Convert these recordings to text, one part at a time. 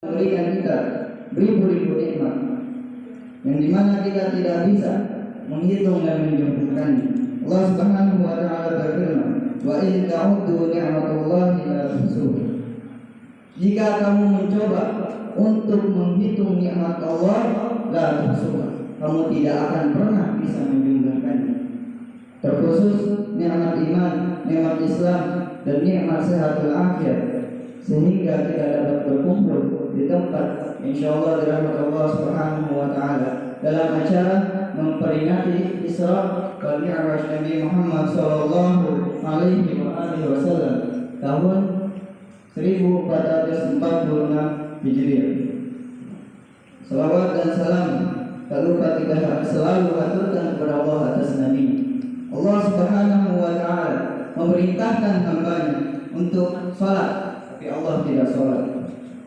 Berikan kita beribu-ribu nikmat yang dimana kita tidak bisa menghitung dan menjumlahkannya. Allah Subhanahu wa taala berfirman, "Wa in ta'uddu ni'matallahi la tuhsuha." Jika kamu mencoba untuk menghitung nikmat Allah, la tuhsuha, kamu tidak akan pernah bisa menjumlahkannya. Terkhusus nikmat iman, nikmat Islam, dan nikmat sehatul akhir, sehingga kita dapat berkumpul di tempat insyaallah dirahmati Allah Subhanahu wa taala dalam acara memperingati Isra wal Mi'raj Nabi Muhammad sallallahu alaihi wasallam tahun 1446 Hijriah. Salawat dan salam tak lupa kita selalu aturkan kepada Allah atas Nabi. Allah Subhanahu wa taala memerintahkan hamba-Nya untuk salat, tapi Allah tidak salat.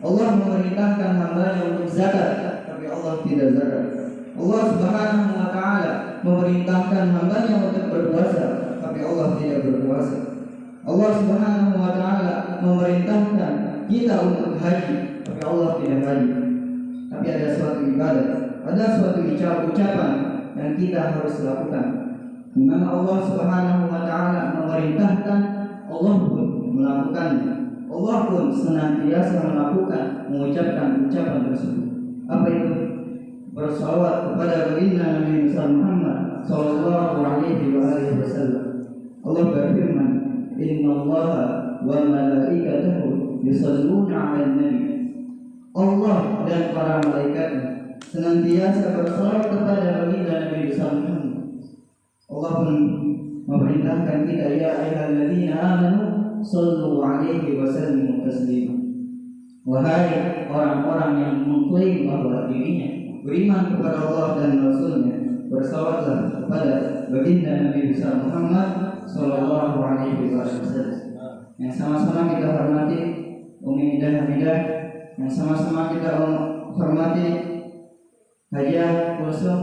Allah memerintahkan hamba-Nya untuk zakat, tapi Allah tidak zakat. Allah Subhanahu wa taala memerintahkan hamba-Nya untuk berpuasa, tapi Allah tidak berpuasa. Allah Subhanahu wa taala memerintahkan kita untuk haji, tapi Allah tidak haji. Tapi ada suatu ibadah, ada suatu ucapan yang kita harus lakukan, di mana Allah Subhanahu wa taala memerintahkan, Allah pun melakukannya. Allah pun senantiasa melakukan, mengucapkan ucapan tersebut. Apa itu? Bersalawat kepada baginda Nabi Muhammad sallallahu alaihi wasallam. Allah berfirman, "Innallaha wa malaikatahu yusholluna 'alan nabi." Allah dan para malaikatnya senantiasa bersalawat kepada baginda Nabi Muhammad. Allah pun memerintahkan kita, ya ayyuhalladzina amanu sallu alaihi wa sallimu taslima. Wahai orang-orang yang mengklaim bahwa dirinya beriman kepada Allah dan Rasulnya, bersalawatlah kepada baginda Nabi Muhammad sallallahu alaihi wasallam. Yang sama-sama kita hormati Umi dan Hamidah, yang sama-sama kita hormati Hajah Kulsum,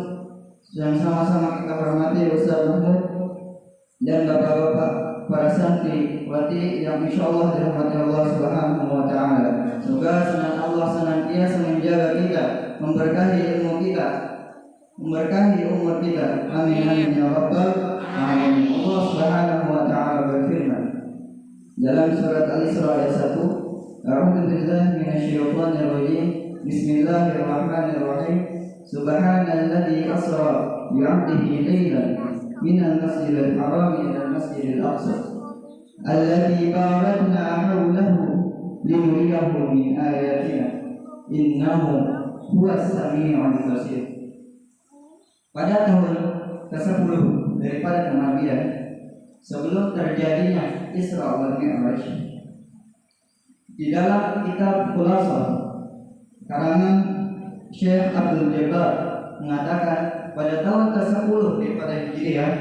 yang sama-sama kita hormati Ustaz Mahmud dan bapak-bapak para santri wati yang insyaallah dirahmati Allah Subhanahu wa taala. Semoga Allah senantiasa menjaga kita, memberkahi ilmu kita, memberkahi umur kita. Amin amin ya rabbal alamin. Allah Subhanahu wa taala berfirman dalam surat Al-Isra ayat 1, A'udzu billahi minasyaitonir rajim. Bismillahirrahmanirrahim. Subhanalladzi asra bi 'abdihi lailan minal masjidil haram ilal masjidil aqsa alladzi barakna hawlahu linuriyahu min ayatina innahu huwas sami'ul basir. Pada tahun ke-10 daripada kenabian, sebelum terjadinya Isra wal Mi'raj, di dalam kitab Khulasah karangan Syekh Abdul Jabbar mengatakan pada tahun ke-10 daripada Hijriah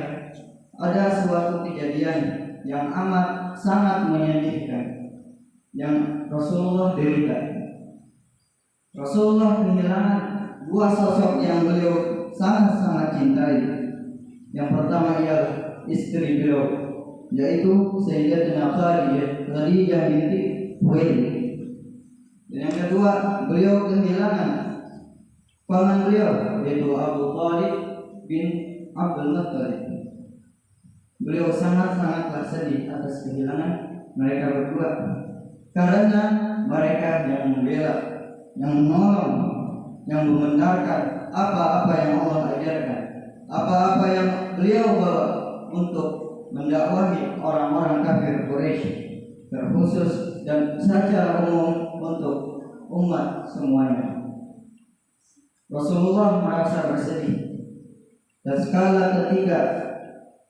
ada suatu kejadian yang amat sangat menyedihkan yang Rasulullah derita. Rasulullah kehilangan dua sosok yang beliau sangat-sangat cintai. Yang pertama ialah istri beliau, yaitu Sayyidatina Khadijah binti Khuwailid. Dan yang kedua, beliau kehilangan paman beliau, yaitu Abu Thalib bin Abdul Muttalib. Beliau sangat-sangatlah sedih atas kehilangan mereka berdua, karena mereka yang membela, yang menolong, yang membenarkan apa-apa yang Allah ajarkan, apa-apa yang beliau bawa untuk mendakwahi orang-orang kafir Quraisy, terkhusus dan secara umum untuk umat semuanya. Rasulullah merasa bersedih, dan sekala ketika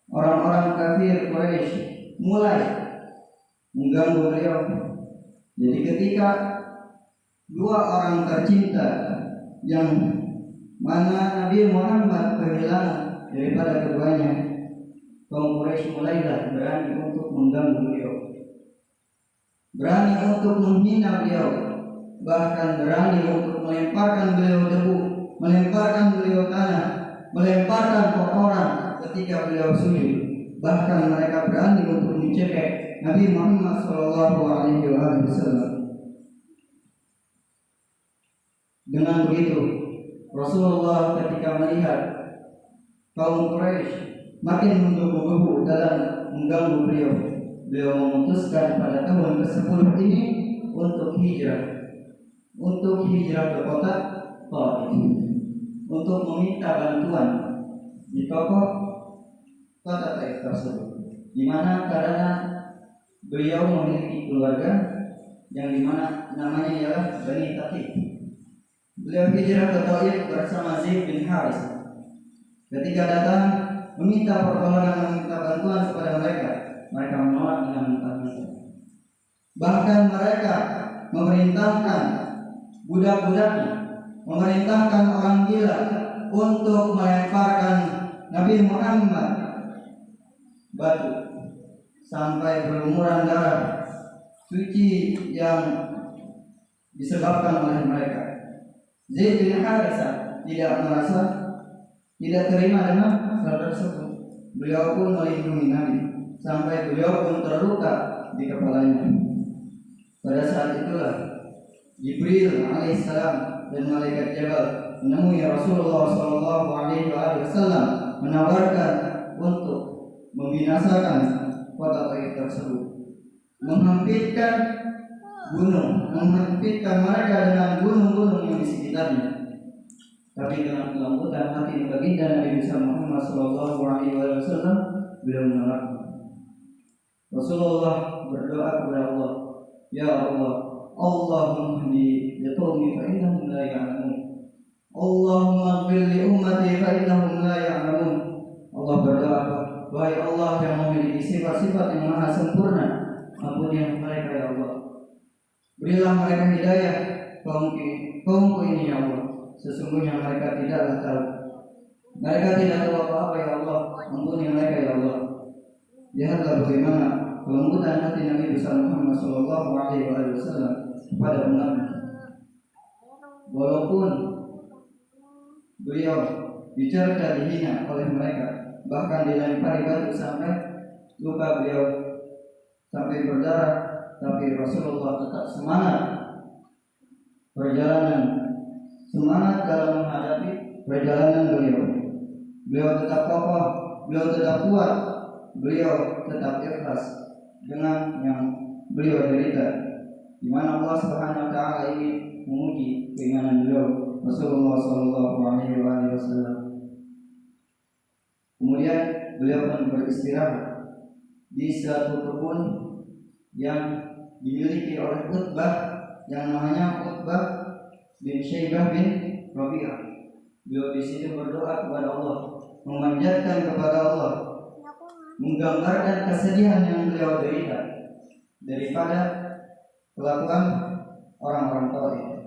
orang-orang kafir Quraisy mulai mengganggu beliau. Jadi ketika dua orang tercinta yang mana Nabi Muhammad kehilangan daripada keduanya, kaum Quraisy mulailah berani untuk mengganggu beliau, berani untuk menghina beliau, bahkan berani untuk melemparkan beliau debu, melemparkan beliau tanah, melemparkan kotoran ketika beliau sujud. Bahkan mereka berani untuk mencekik Nabi Muhammad sallallahu alaihi wasallam. Dengan begitu, Rasulullah ketika melihat kaum Quraisy makin menggebu-gebu dalam mengganggu beliau, beliau memutuskan pada tahun ke-10 ini untuk hijrah ke kota Taif, untuk meminta bantuan di tokoh kota Taif tersebut, di mana karena beliau memiliki keluarga yang dimana namanya ialah Bani Thaqif. Beliau hijrah ke Taif bersama Zaid bin Haris. Ketika datang meminta pertolongan, meminta bantuan kepada mereka, mereka menolak dengan mentah-mentah. Bahkan mereka memerintahkan budak-budaknya, memerintahkan orang gila untuk melemparkan Nabi Muhammad batu sampai berlumuran darah suci yang disebabkan oleh mereka. Zaid bin Harithah tidak terima dengan hal tersebut. Beliau pun melindungi Nabi sampai beliau pun terluka di kepalanya. Pada saat itulah Jibril alaihissalam dan malaikat Jabal menemui Rasulullah SAW menawarkan untuk membinasakan kota Taif tersebut, menghempitkan mereka dengan gunung-gunung yang di sekitarnya. Tapi dengan kelembutan hati baginda Nabi Muhammad SAW, beliau menolak. Rasulullah berdoa kepada Allah, Ya Allah, Allahumma hdi liqaumi fa innahum la ya'lamun. Allahumma ighfir li ummati fa innahum la ya'lamun. Allah berdoa, wahai Allah yang memiliki sifat-sifat yang maha sempurna, ampunilah mereka ya Allah. Berilah mereka hidayah kaumku ini ya Allah. Sesungguhnya mereka tidaklah tahu. Mereka tidak tahu apa-apa ya Allah. Ampuni mereka ya Allah. Lihatlah bagaimana kelembutan hati Nabi Muhammad SAW kepada umatnya. Walaupun beliau dicerca, dihina oleh mereka, bahkan dilempari batu sampai luka beliau sampai berdarah, tapi Rasulullah tetap semangat dalam menghadapi perjalanan beliau. Beliau tetap kokoh, beliau tetap kuat, beliau tetap ikhlas dengan yang beliau derita, di mana Allah Subhanahu wa taala ingin menguji keimanan beliau Rasulullah SAW. Kemudian beliau pun beristirahat di suatu kebun yang dimiliki oleh Utbah yang namanya Utbah bin Syaibah bin Rabi'ah. Beliau di sini berdoa kepada Allah, memanjatkan kepada Allah, menggambarkan kesedihan yang beliau derita daripada kelakuan orang-orang Taif.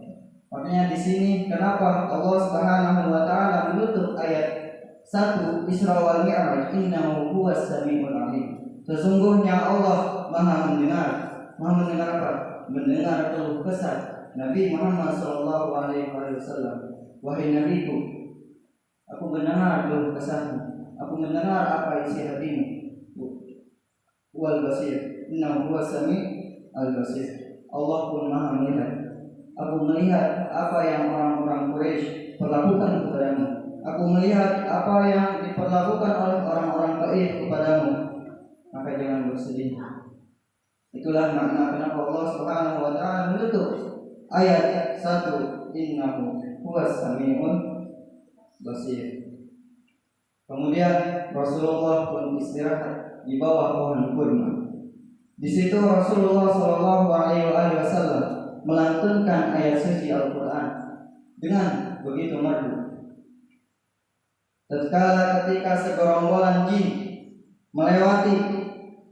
Makanya di sini kenapa Allah Subhanahu wa taala menutup ayat 1 Isra wal Mi'raj, innahu huwas samiul alim. Sesungguhnya Allah Maha mendengar. Maha mendengar apa? Mendengar keluh kesah Nabi Muhammad SAW. Wahai Nabiku, aku mendengar keluh kesahmu, aku mendengar apa isi hatimu. Wal basir, innahu huwas samiul basir. Allah pun Maha melihat. Aku melihat apa yang orang-orang Quraisy perlakukan kepadamu. Aku melihat apa yang diperlakukan oleh orang-orang Taif kepadamu. Maka jangan bersedih. Itulah makna kenapa Allah Subhanahu wa taala menutup ayat 1 innahu huwas samiul basir. Kemudian Rasulullah pun istirahat di bawah pohon kurma. Di situ Rasulullah SAW melantunkan ayat suci Al-Quran dengan begitu merdu. Tatkala ketika segerombolan jin melewati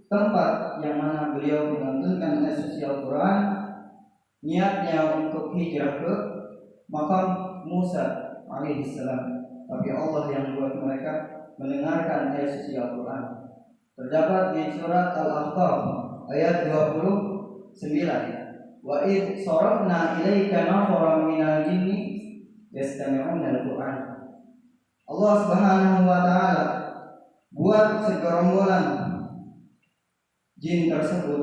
tempat yang mana beliau melantunkan ayat suci Al-Quran, niatnya untuk hijrah ke makam Musa alaihissalam, tapi Allah yang buat mereka mendengarkan ayat suci Al-Quran. Terdapat di surat Al-Ahqaf ayat 29. Wa id sarafna ilaika nafaran minal jinni yastami'una al-Qur'an. Allah Subhanahu wa taala buat segerombolan jin tersebut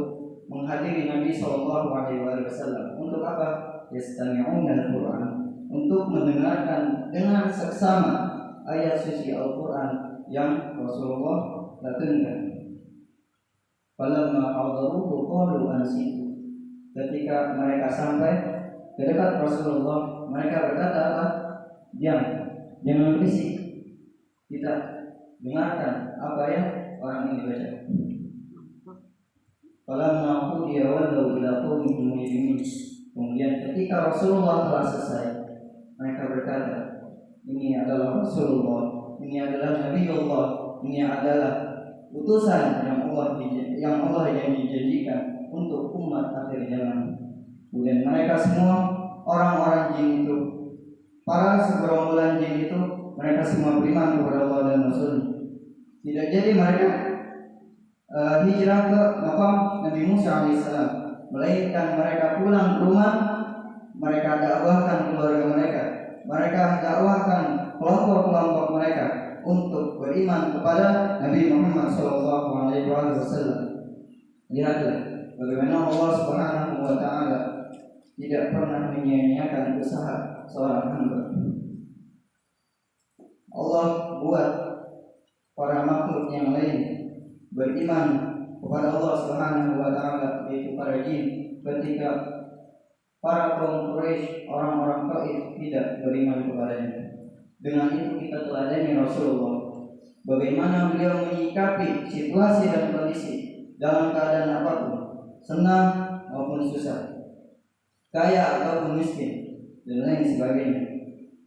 menghadiri Nabi SAW. Untuk apa? Yastami'una al-Qur'an, untuk mendengarkan dengan seksama ayat suci Al-Quran yang Rasulullah latunkan. Falamma hadaruhu qalu ansitu. Ketika mereka sampai ke dekat Rasulullah, mereka berkata apa? Diam, jangan berisik. Kita dengarkan apa yang orang ini baca. Falamma qudiya wallaw ila qaumihim mujrimin. Kemudian ketika Rasulullah telah selesai, mereka berkata, ini adalah Rasulullah, ini adalah Nabiullah, ini adalah utusan yang Allah yang dijanjikan untuk umat akhir zaman. Kemudian mereka semua orang-orang jin itu, para segerombolan jin itu, mereka semua beriman kepada Allah dan Rasul. Tidak jadi mereka hijrah ke makam Nabi Musa alaihissalam, melainkan mereka pulang ke rumah, mereka dakwahkan keluarga mereka, mereka dakwahkan kelompok-kelompok mereka untuk beriman kepada Nabi Muhammad SAW. Lihatlah bagaimana Allah Subhanahu wa Ta'ala tidak pernah menyia-nyiakan usaha seorang hamba. Allah buat para makhluk yang lain beriman kepada Allah Subhanahu wa Ta'ala, yaitu para jin, ketika para kaum Quraisy, orang-orang Taif tidak beriman kepadanya. Dengan itu kita teladani Rasulullah, bagaimana beliau menyikapi situasi dan kondisi dalam keadaan apapun, senang maupun susah, kaya ataupun miskin, dan lain sebagainya.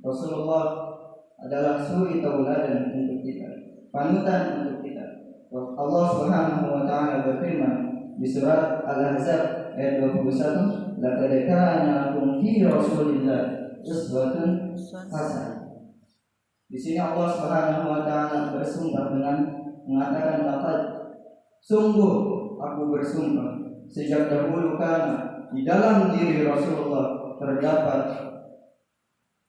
Rasulullah adalah suri tauladan untuk kita, panutan untuk kita. Allah Subhanahu wa Ta'ala berfirman di surat Al-Ahzab ayat 21, laqad kana lakum fi Rasulillah uswatun hasanah. Di sini Allah Subhanahu wa Ta'ala bersumpah dengan mengatakan, laqad, sungguh aku bersumpah, sejak dahulu karena di dalam diri Rasulullah terdapat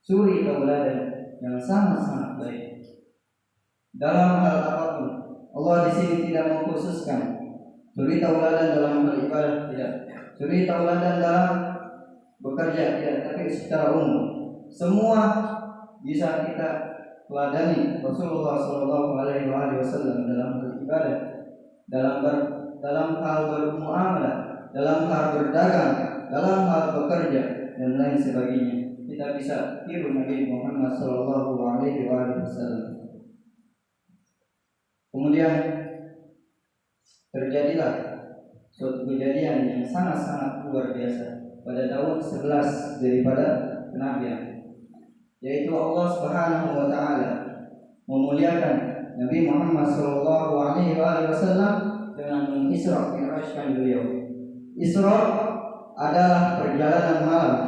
suri tauladan yang sangat-sangat baik. Dalam hal apapun, Allah di sini tidak mengkhususkan suri tauladan dalam hal ibadah, tidak. Suri tauladan dalam bekerja, tidak. Tapi secara umum, semua bisa kita teladani Rasulullah SAW dalam hal ibadah, dalam hal bermuamalah, dalam hal berdagang, dalam hal bekerja, dan lain sebagainya. Kita bisa tiru Nabi Muhammad SAW. Kemudian terjadilah suatu kejadian yang sangat-sangat luar biasa pada tahun 11 daripada kenabian, yaitu Allah Subhanahu wa Ta'ala memuliakan Nabi Muhammad SAW dengan mengisra mi'rajkan beliau. Isra adalah perjalanan malam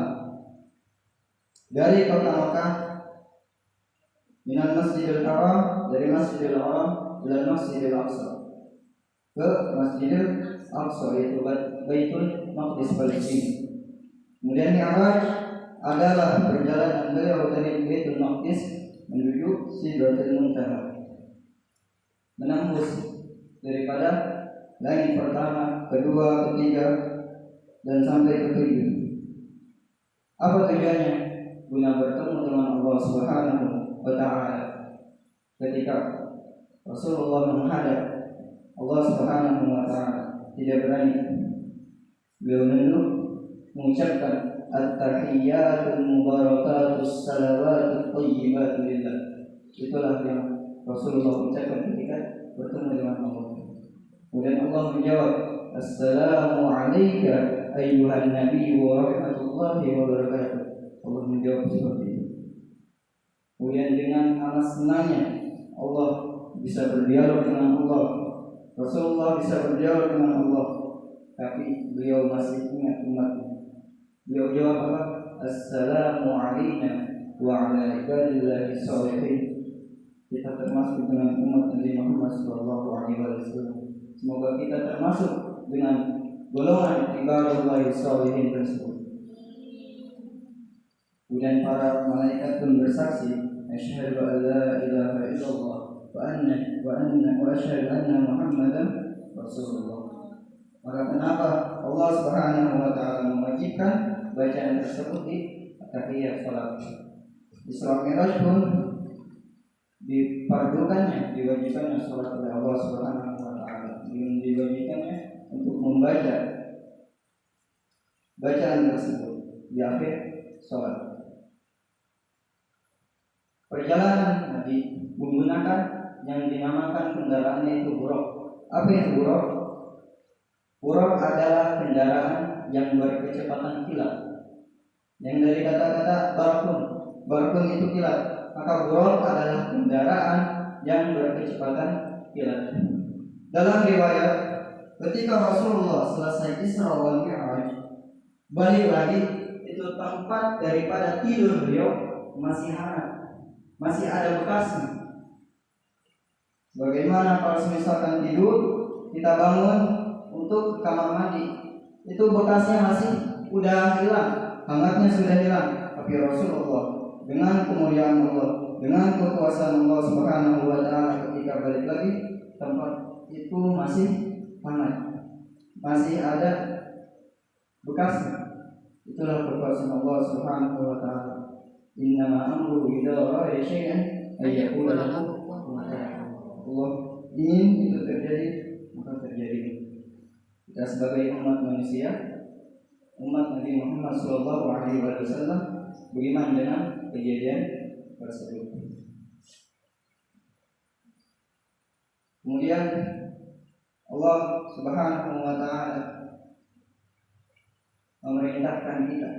dari kota Makkah, minal Masjidil Haram, dari Masjidil Haram ila Masjidil Aqsa, ke Masjidil Aqsa, yaitu Baitul Maqdis Palestina. Kemudian Mi'raj adalah perjalanan beliau dari Baitul Maqdis menuju Sidratul Muntaha, menembus daripada langit pertama, kedua, ketiga, dan sampai ke tujuh. Apa tujuannya? Guna bertemu dengan Allah Subhanahu wa Ta'ala. Ketika Rasulullah menghadap Allah Subhanahu wa Ta'ala, tidak berani, beliau menunduk mengucapkan at-tahiyyatul mubarakatus salawatut thayyibatu lillah. Itulah yang Rasulullah ucapkan ketika bertemu dengan Allah. Kemudian Allah menjawab, assalamu alayka ayyuhan nabi wa rahmatullahi wa barakatuh. Allah menjawab seperti itu. Kemudian dengan amat senangnya Allah bisa berdialog dengan Allah, Rasulullah bisa berdialog dengan Allah, tapi beliau masih ingat umatnya. Beliau jawab apa? Assalamu alayna wa ala ibadillahi sholihin. Kita termasuk dengan umat Nabi Muhammad SAW. Semoga kita termasuk dengan golongan ibadillahi sholihin tersebut. Kemudian para malaikat pun bersaksi, asyhadu an la ilaha illallah wa asyhadu anna Muhammadan Rasulullah. Maka kenapa Allah Subhanahu wa Ta'ala mewajibkan bacaan tersebut di tahiyat salat. Isra Mi'raj pun diperlukannya, diwajibkannya salat oleh Allah Subhanahu wa taala. Diwajibkannya untuk membaca bacaan tersebut di akhir salat. Perjalanan Nabi menggunakan yang dinamakan kendaraannya itu buraq. Apa itu buraq? Buraq adalah kendaraan yang berkecepatan kilat. Yang dari kata-kata barakun itu kilat. Maka buraq adalah kendaraan yang berkecepatan kilat. Dalam riwayat, ketika Rasulullah selesai Isra wal Mi'raj, balik lagi, itu tempat daripada tidur beliau masih hangat, masih ada bekasnya. Bagaimana kalau misalkan tidur, kita bangun untuk ke kamar mandi, itu bekasnya masih udah hilang, hangatnya sudah hilang. Tapi Rasulullah dengan kemuliaan Allah, dengan kekuasaan Allah Subhanahu wa taala, ketika balik lagi, tempat itu masih hangat, masih ada bekasnya. Itulah kekuasaan Allah Subhanahu wa taala. Innama amruhu idza arada syai'an ay yaqula lahu kun fayakun. Allah ingin itu terjadi, maka terjadi. Kita sebagai umat manusia, umat Nabi Muhammad SAW, beriman dengan kejadian tersebut. Kemudian Allah Subhanahu wa taala memerintahkan kita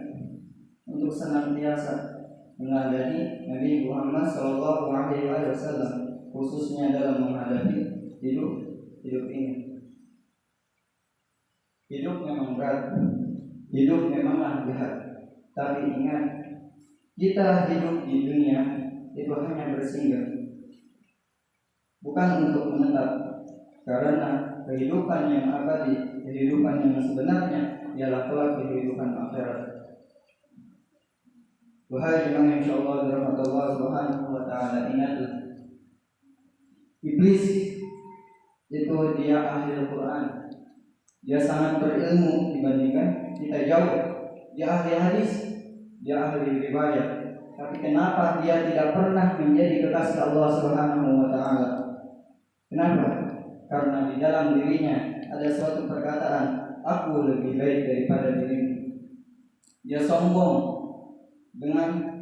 untuk senantiasa menghadapi Nabi Muhammad SAW, khususnya dalam menghadapi hidup ini. Hidup memang berat, hidup memanglah jahat. Tapi ingat, kita hidup di dunia itu hanya bersinggah, bukan untuk menetap. Karena kehidupan yang abadi, kehidupan yang sebenarnya ialah kelak kehidupan akhirat. Wahai jemaah insyaallah dirahmati Allah Subhanahu wa taala, ingatlah, iblis itu dia ahli Al-Quran, dia sangat berilmu dibandingkan kita jauh. Dia ahli hadis, dia ahli riwayat. Tapi kenapa dia tidak pernah menjadi kekasih Allah Subhanahu wa taala? Kenapa? Karena di dalam dirinya ada suatu perkataan, aku lebih baik daripada dirimu. Dia sombong dengan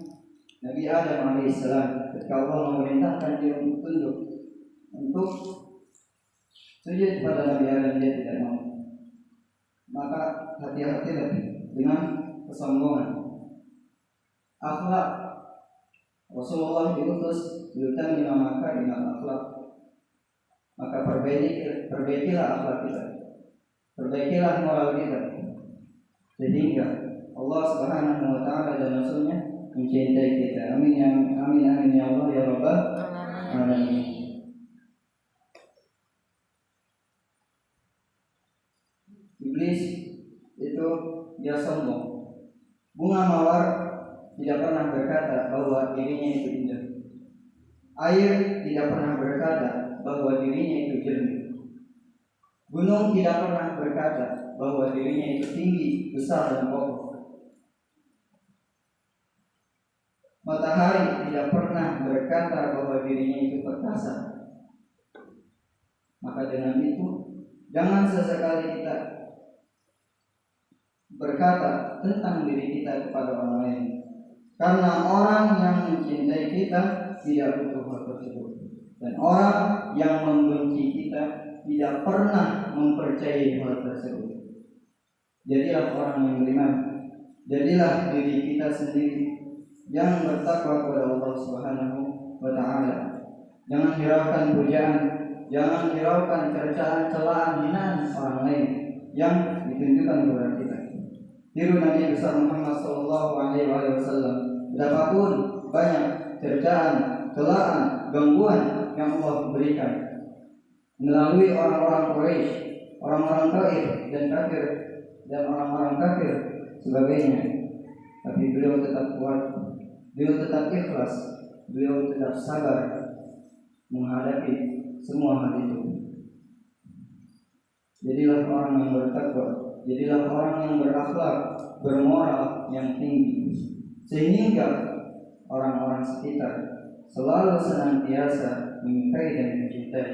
Nabi Adam alaihissalam ketika Allah memerintahkan dia untuk tunduk, untuk sujud kepada Nabi Adam, dia tidak mau. Maka hati-hatilah dengan kesombongan. Akhlak Rasulullah diutus diutamina maka dengan akhlak. Maka perbaikilah akhlak kita, perbaikilah moral kita, sehingga Allah Subhanahu wa taala dan Rasulnya mencintai kita. Amin ya amin ya Allah ya Rabbal alamin. Iblis itu dia sombong. Bunga mawar tidak pernah berkata bahwa dirinya itu indah. Air tidak pernah berkata bahwa dirinya itu jernih. Gunung tidak pernah berkata bahwa dirinya itu tinggi, besar dan kokoh. Matahari tidak pernah berkata bahwa dirinya itu perkasa. Maka dengan itu, jangan sesekali kita berkata tentang diri kita kepada orang lain. Karena orang yang mencintai kita tidak butuh hal tersebut. Dan orang yang membenci kita tidak pernah mempercayai hal tersebut. Jadilah orang yang beriman. Jadilah diri kita sendiri yang bertakwa kepada Allah Subhanahu wa taala. Jangan hiraukan pujaan, jangan hiraukan cercaan, celaan, hinaan orang lain yang ditunjukkan kepada kita. Tiru Nabi besar Muhammad sallallahu alaihi wasallam. Betapapun banyak cercaan, celaan, gangguan yang Allah berikan melalui orang-orang Quraisy, orang-orang Taif dan kafir dan orang-orang kafir sebagainya. Tapi beliau tetap kuat, beliau tetap ikhlas, beliau tetap sabar menghadapi semua hal itu. Jadilah orang yang bertakwa, jadilah orang yang berakhlak, bermoral yang tinggi. sehingga orang-orang sekitar selalu senantiasa menyukai dan mencintai.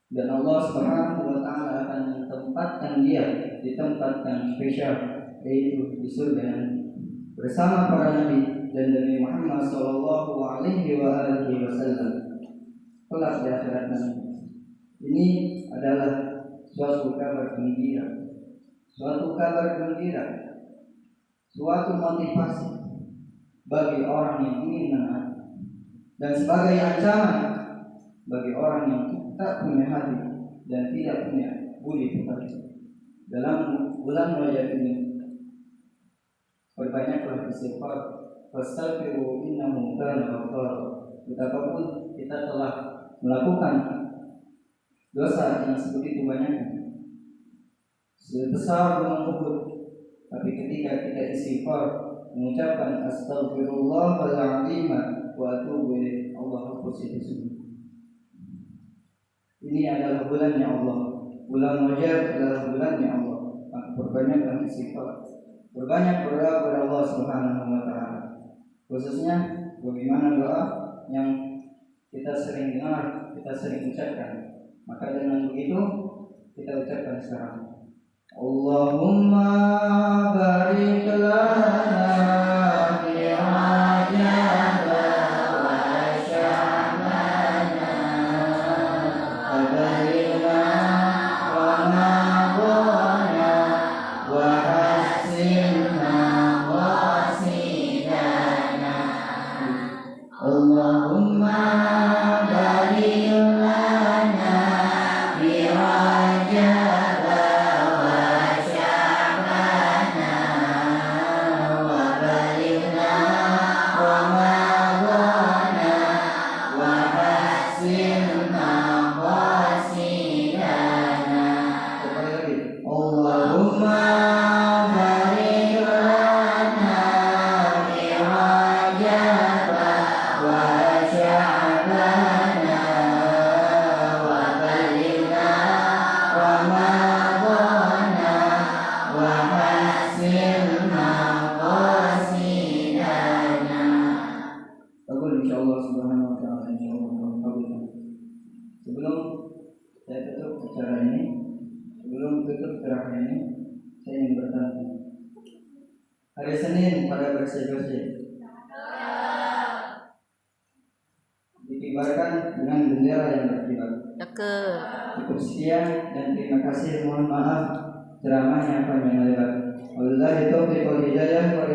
Dan Allah Subhanahu wa taala akan menempatkan dia di tempat yang spesial, yaitu di surga nanti bersama para nabi dan Nabi Muhammad sallallahu alaihi wasallam kelak di akhirat nanti. Ini adalah suatu kabar gembira, suatu motivasi bagi orang yang ingin menaat, dan sebagai ancaman bagi orang yang tak punya hati dan tidak punya budi pekerti. Dalam bulan Rajab ini perbanyaklah istighfar, fastaghfiru innahu kana ghaffara. Betapapun kita telah melakukan dosa yang sebegitu banyaknya, sebesar gunung Uhud, tapi ketika kita istighfar mengucapkan astaghfirullahaladzim wa atubu ilaih, Allah hapus itu semua. Ini adalah bulannya Allah, bulan Rajab adalah bulannya Allah. Maka perbanyaklah istighfar, berbanyak berdoa kepada Allah Subhanahu wa taala. Khususnya bagaimana doa yang kita sering dengar, kita sering ucapkan. Maka dengan begitu kita ucapkan sekarang, Allahumma barik lana fi Rajab wa Sya'ban wa balighna Ramadan wa hasinna wasidana. Allahumma barik lana fi Rajab wa Sya'ban wa balighna Ramadan wa hasinna wasidana. Sekali lagi, Allahumma barik lana fi Rajab wa Sya'ban wa balighna Ramadan wa hasinna wasidana. Kabul insyaallah subhanahu wa ta'ala, insyaallah kabul. Sebelum saya tutup acara ini, sebelum tutup ceramah ini, saya ingin bertanya. Hari Senin pada bersih-bersih dikibarkan dengan bendera yang berkibar. Cukup sekian dan terima kasih. Mohon maaf ceramahnya panjang lebar. Wabillahi taufiq wal hidayah wa